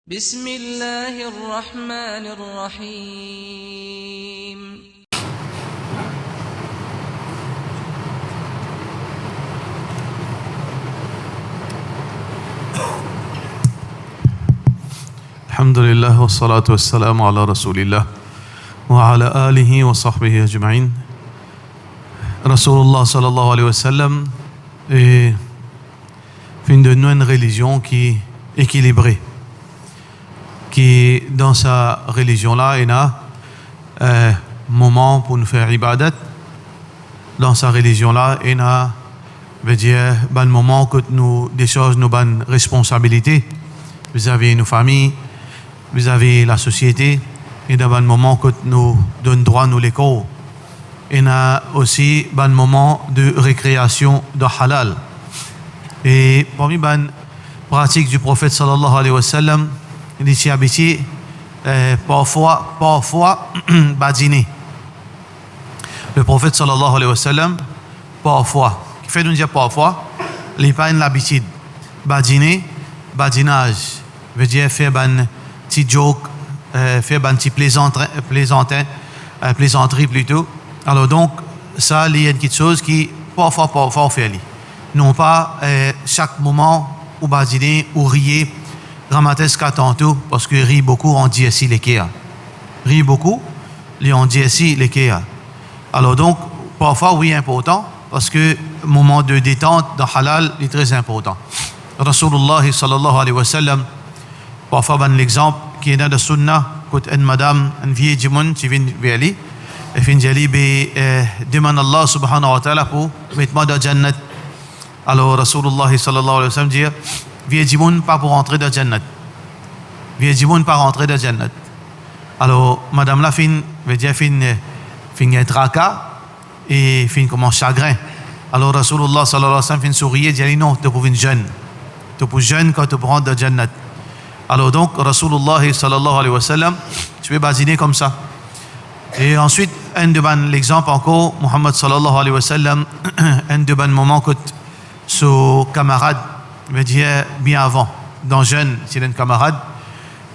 بسم الله الرحمن الرحيم الحمد لله والصلاة والسلام على رسول الله وعلى آله وصحبه أجمعين. Rasulullah sallallahu alayhi wa sallam est fin de nous une religion qui est équilibrée, qui dans sa religion là il y a un moment pour nous faire ibadat. Dans sa religion là il y a veut dire un moment que nous décharge nos bonnes responsabilités vis-à-vis de nos familles, vis-à-vis de la société, et dans un moment que nous donne droit nous l'école. Il y a aussi un moment de récréation de halal. Et parmi les pratiques du prophète sallallahu alayhi wa sallam, il est habitué parfois badiner. Le prophète sallallahu alayhi wa sallam, parfois, qui fait nous dire parfois, il n'a pas l'habitude. Badiner, badinage, veut dire faire un petit joke, faire un petit plaisanterie plutôt. Alors donc, ça, il y a quelque chose qui, parfois, fait. Non pas chaque moment où badiner, ou rier, grammatique tantôt, parce que rire beaucoup, on dit ici les kéa. Rire beaucoup, on dit ici les kéa. Alors donc, parfois, oui, important, parce que le moment de détente, de halal, est très important. Rasulullah sallallahu alayhi wa sallam, parfois, l'exemple qui est dans le sunnah, quand une madame, une vieille djimoun, qui vient vers lui, et fin jali demande Allah subhanahu wa ta'ala pour mettre dans Jannat. Alors Rasulullah sallallahu alayhi wa sallam dit vieille djimoun pas pour rentrer dans Jannat. Vieille djimoun pas rentrer dans Jannat. Alors madame la fin veut dire fin tracas et fin comme un chagrin. Alors Rasulullah sallallahu alayhi wa sallam fin sourire dit non, tu pour une jeune. Tu pour jeune quand tu pour rentrer dans Jannat. Alors donc Rasulullah sallallahu alayhi wa sallam tu peux badiner comme ça. Et ensuite, un de l'exemple encore, Muhammad sallallahu alayhi wa sallam, un de moment que son camarade, veut dire bien avant, dans jeune, c'est un camarade,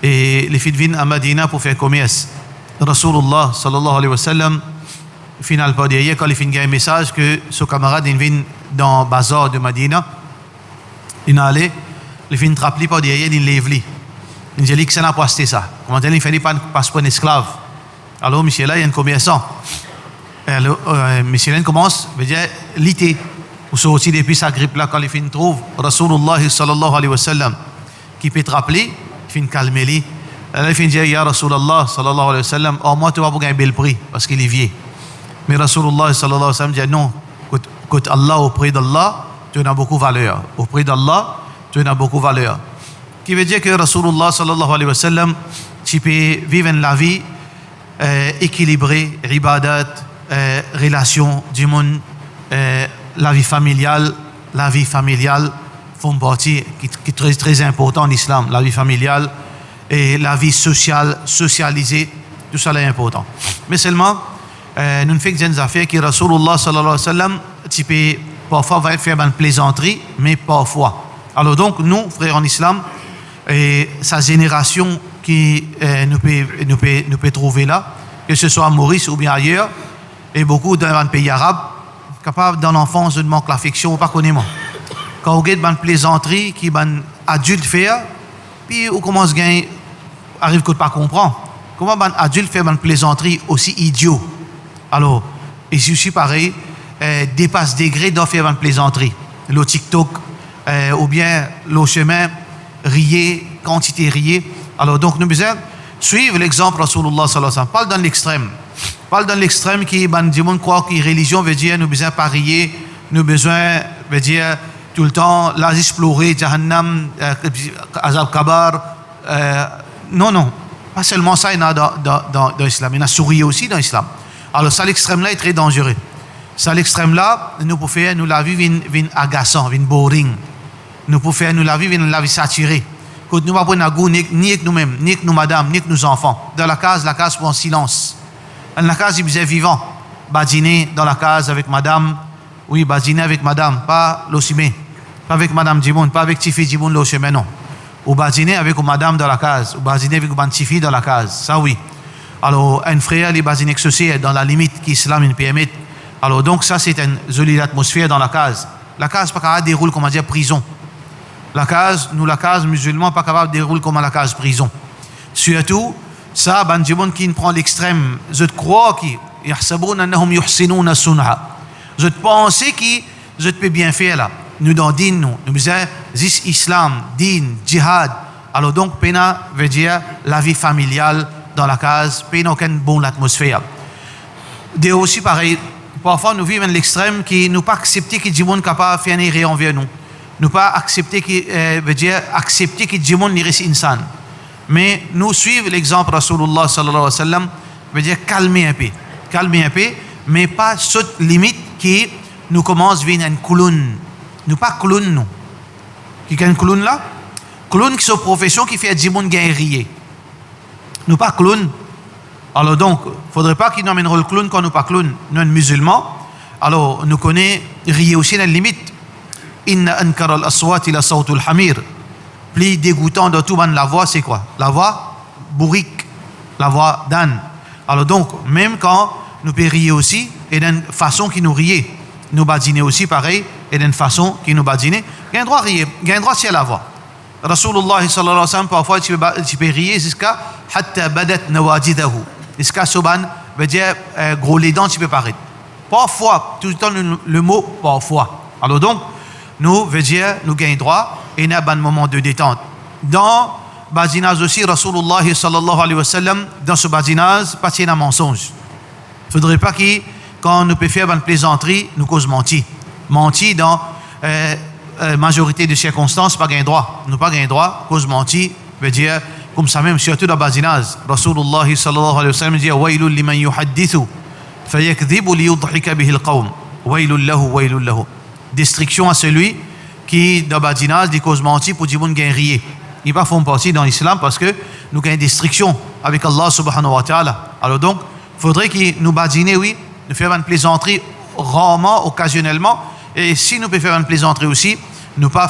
et les filles viennent à Medina pour faire commerce. Rasulullah sallallahu alayhi wa sallam, final pas derrière, quand il finit un message que son camarade il vient dans le bazar de Medina, il est allé, il finit rappeler pas derrière, il lève-lui. Il dit que ça n'a pas acheté ça. Comment il finit pas pour un esclave. Alors, monsieur là, il y a un commerçant. Alors, monsieur là, commence, veut dire, l'été, ou sortir depuis sa grippe là, quand il finit trouve, Rasulullah sallallahu alayhi wa sallam, qui peut te rappeler, il finit calmer lui. Alors, il finit dire, ya Rasulullah sallallahu alayhi wa sallam, oh, moi, tu vas pas gagner un bel prix, parce qu'il est vieux. Mais Rasulullah sallallahu alayhi wa sallam dit, non, écoute, Allah, auprès d'Allah, tu en as beaucoup valeur. Auprès d'Allah, tu en as beaucoup valeur. Qui veut dire que Rasulullah sallallahu alayhi wa sallam, tu peux vivre la vie, équilibré, ibadat, relation du monde, la vie familiale font partie qui est très, très important en islam, la vie familiale et la vie sociale, socialisée, tout ça est important. Mais seulement, nous faisons des affaires qui Rasulullah sallallahu alayhi wa sallam, tu peux parfois faire une plaisanterie, mais parfois. Alors donc, nous, frères en islam, et sa génération qui nous peut trouver là, que ce soit à Maurice ou bien ailleurs, et beaucoup dans les pays arabes, capables dans l'enfance de manquer l'affection, pas connaître. Quand on regarde une plaisanterie qui est adulte faire, puis on commence à gagner, arrive que pas comprendre. Comment un adulte fait une plaisanterie aussi idiot? Alors, et c'est aussi pareil, dépasse degré d'en faire une plaisanterie. Le TikTok, ou bien le chemin, rier, quantité rier. Alors donc nous besoin suivre l'exemple Rasulullah sallallahu alayhi wa sallam. Parle dans l'extrême. Parle dans l'extrême qui du monde croit que religion veut dire nous besoin parier, nous besoin veut dire tout le temps là explorer Jahannam, Azab Kabar. Non, pas seulement ça il y en a dans l'islam, il y en a sourire aussi dans l'islam. Alors ça l'extrême là est très dangereux. Ça l'extrême là nous pouvons faire nous la vie vient agaçant, vient boring. Nous pouvons faire nous la vie vient la vie saturée. Nous ne pouvons pas prendre ni avec nous-mêmes, ni avec nos madames, ni avec nos enfants. Dans la case pour en silence. Dans la case, il faisait vivant. Badiner dans la case avec madame. Oui, badiner avec madame, pas l'ossimé. Pas avec madame Djimoun, pas avec Tifi Djimoun l'ossimé, non. ou badiner avec une madame dans la case, ou badiner avec une petite fille dans la case, ça oui. Alors, un frère, il badine avec ceci dans la limite qu'Islam nous permet. Alors, donc, ça, c'est une jolie atmosphère dans la case. La case, pas capable de dérouler, comme on dit, prison. La case musulman, pas capable de dérouler comme la case prison. Surtout, ça, ben, du monde qui prend l'extrême, je crois qu'ils yahsabouna annahum yuhsinuna sun'a. Je pense que je peux bien faire là. Nous dans din nous disons this islam, din, jihad. Alors donc pena veut dire la vie familiale dans la case, pena aucune bonne atmosphère. De aussi pareil, parfois nous vivons à l'extrême qui nous pas accepter que du monde capable de faire rien envers nous. Nous pas accepter que veut dire accepter que du monde n'est insan. Mais nous suivons l'exemple Rasulullah sallallahu alayhi wa sallam, veut dire calmer un peu, mais pas cette limite qui nous commence à venir une clown. Nous pas clown nous. Qui est un clown là? Clown qui est une profession qui fait du monde guerrier. Nous pas clown. Alors donc, faudrait pas qu'il nous amène le clown quand nous pas clown. Nous sommes musulmans. Alors nous connaissons rier aussi dans la limite. Inna ankara al-aswat ila sawtul hamir. Plus dégoûtant de tout la voix, c'est quoi? La voix bourrique, la voix d'âne. Alors donc, même quand nous pouvons rire aussi, et d'une façon qui nous riait, nous badiner aussi pareil, et d'une façon qui nous badiner, il y a un droit à rire, il y a un droit à la voix. Rasulullah sallallahu alayhi wa sallam, parfois tu peux rire jusqu'à hatta badat nawajidahu. Jusqu'à soban, veut dire gros les dents, tu peux paraître. Parfois, tout le temps le mot parfois. Alors donc, nous veut dire, nous gagnons droit, et nous avons un moment de détente. Dans badinage aussi, Rasulullah sallallahu alayhi wa sallam, dans ce badinage, pas de mensonge. Il ne faudrait pas que, quand nous pouvons faire une plaisanterie, nous cause mentir. Mentir dans majorité de circonstances, pas gain droit. Nous pas gain droit, cause mentir, veut dire, comme ça même, surtout dans badinage. Rasulullah sallallahu alayhi wa sallam dit, wailul liman yuhaddithu, fayakdhibu liyudhika bihi al-qawm. Wailul lahu, wailul lahu. Destruction à celui qui, dans badinage, dit cause mentir pour dire qu'on gagne rien. Il ne font pas partie dans l'islam parce que nous gagnons destruction avec Allah subhanahu wa ta'ala. Alors donc, il faudrait que nous badiner, oui, nous faire une plaisanterie rarement, occasionnellement, et si nous pouvons faire une plaisanterie aussi, nous pas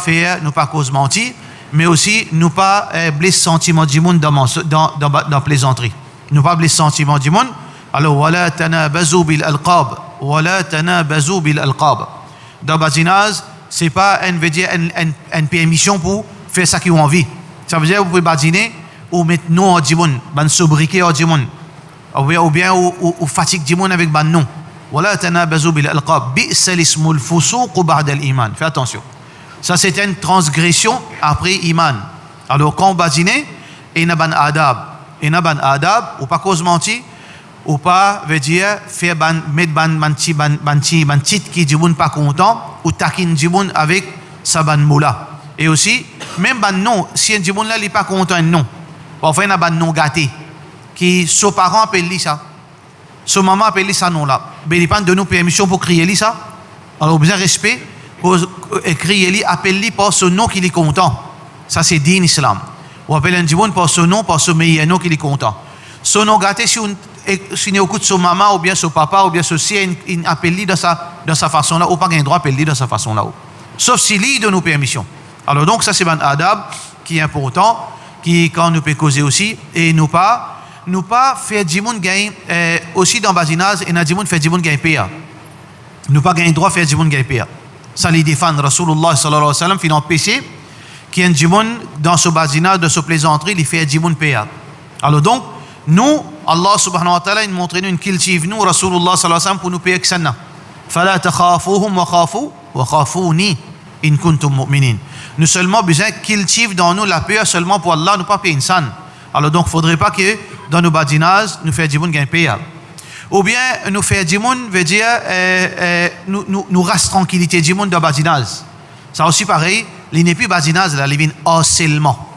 cause mentir, mais aussi nous pas blesser sentiment du monde dans plaisanterie. Nous pas blesser sentiment du monde. Alors, wala tanabazu bil alqab, wala tanabazu bil alqab. Dans badinage, c'est pas une permission pour faire ça qu'ils ont envie. Ça veut dire que vous pouvez badiner ou mettre non au djimoun, ban sobriquet au djimoun, ou bien ou fatigue djimoun avec ban non. Voilà tanabazu bil alqab bi'sa l'ismul fusuq ba'da al-iman. Fais attention. Ça c'est une transgression après iman. Alors quand on badine, il y a ban adab, ou pas cause mentir, ou pas veut dire faire mettre ban titre qui djimoun pas content ou taquine djimoun avec sa ban moula. Et aussi même ban non, si un djimoun là il pas content non. Parfois il y a ban non gâté qui son parent appelle ça. Son maman appelle ça non là. Mais il pas de nous permission pour crier ça. Alors besoin respect pour crier lui, appeler lui par son nom qu'il est content. Ça c'est din islam. Ou appelle un djimoun par son nom, par son meilleur nom qu'il est content. Son nom gâté si on écoute son maman ou bien son papa ou bien son sien, il appelle lui dans sa façon là ou pas un droit appeler lui dans sa façon là. Sauf s'il lui donne nos permissions. Alors donc ça c'est un adab qui est important, qui quand nous peut causer aussi et nous pas faire du monde gain aussi dans badinage et n'a du monde faire du monde gain paya. Nous pas gain droit faire du monde gain paya. Ça les défend Rasulullah sallallahu alayhi wa sallam fin empêché qui a du monde dans ce badinage de ce plaisanterie il fait du monde paya. Alors donc nous Allah subhanahu wa ta'ala nous montre nous cultive nous Rasulullah sallallahu alayhi wa sallam pour nous payer que ça. Fala takhafuhum wa khafuni in kuntum mu'minin. Nous seulement besoin cultive dans nous la peur seulement pour Allah, nous pas payer insan. Alors donc, il ne faudrait pas que dans nos badinages, nous fassions du monde gain payable. Ou bien, nous faire du monde veut dire, nous reste tranquillité du monde dans badinage. Ça aussi pareil, il n'est plus badinage, là, il vient harcèlement.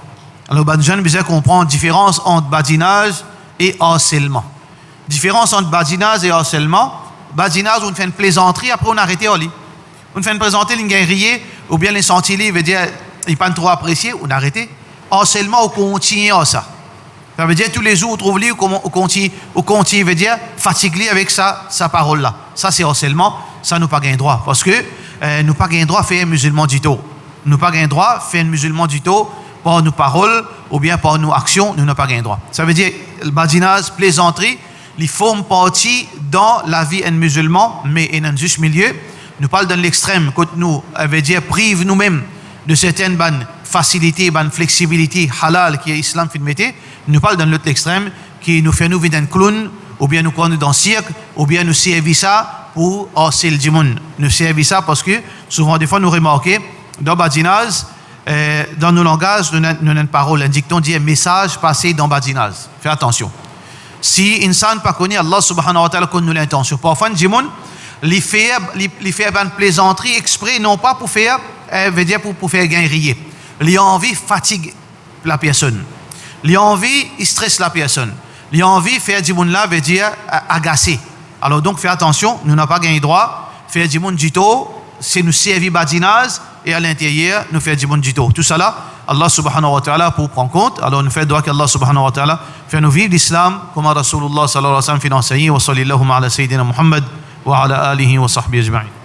Alors, les jeunes besoin comprendre la différence entre badinage et harcèlement. Différence entre badinage et harcèlement. Badinage, on fait une plaisanterie, après on arrête au lit. On fait une plaisanterie, on gagne rien, ou bien les sentir, veut dire, ils ne pas trop apprécié, on arrête. Harcèlement, on continue à ça. Ça veut dire tous les jours, on trouve lui, on continue, veut dire, fatigue-lui avec sa parole-là. Ça, c'est harcèlement, ça, nous pas gain droit. Parce que nous pas gain droit à faire un musulman du tout. Nous pas gain droit à faire un musulman du tout par nos paroles ou bien par nos actions, nous n'avons pas gain droit. Ça veut dire, le badinage, plaisanterie, ils forment partie dans la vie d'un musulman, mais dans un juste milieu. Nous parlons dans l'extrême, quand nous, veut dire, prive nous-mêmes de certaines bonnes facilités, bonnes flexibilités halal qui est l'islam fait mettre. Nous parlons dans l'autre extrême, qui nous fait nous vivre d'un clown, ou bien nous connaît dans le cirque, ou bien nous servons ça pour c'est le monde. Nous servons ça parce que souvent, des fois, nous remarquons, dans le badinage, dans nos langages, nous avons une parole, un dicton dit un message passé dans le badinage. Fais attention. Si insan pas connaît Allah subhanahu wa ta'ala connaît l'intention. Parfois, les gens, les fait une plaisanterie exprès, non pas pour faire, veut dire pour faire gain rire. Les envie fatigue la personne. Les envie, il stresse la personne. Les envie faire du monde là veut dire agacer. Alors donc, fais attention, nous n'avons pas gagné droit. Faire du monde du tout, c'est nous servir badinage et à l'intérieur, nous faire du monde du tout. Tout ça là, Allah subhanahu wa ta'ala pour prendre compte. Alors nous faisons droit qu'Allah subhanahu wa ta'ala fait nous vivre l'islam comme Rasulullah sallallahu alayhi wa sallam fait enseigner. Wa sallallahu ala sayyidina Muhammad wa ala alihi wa sahbihi ajma'in.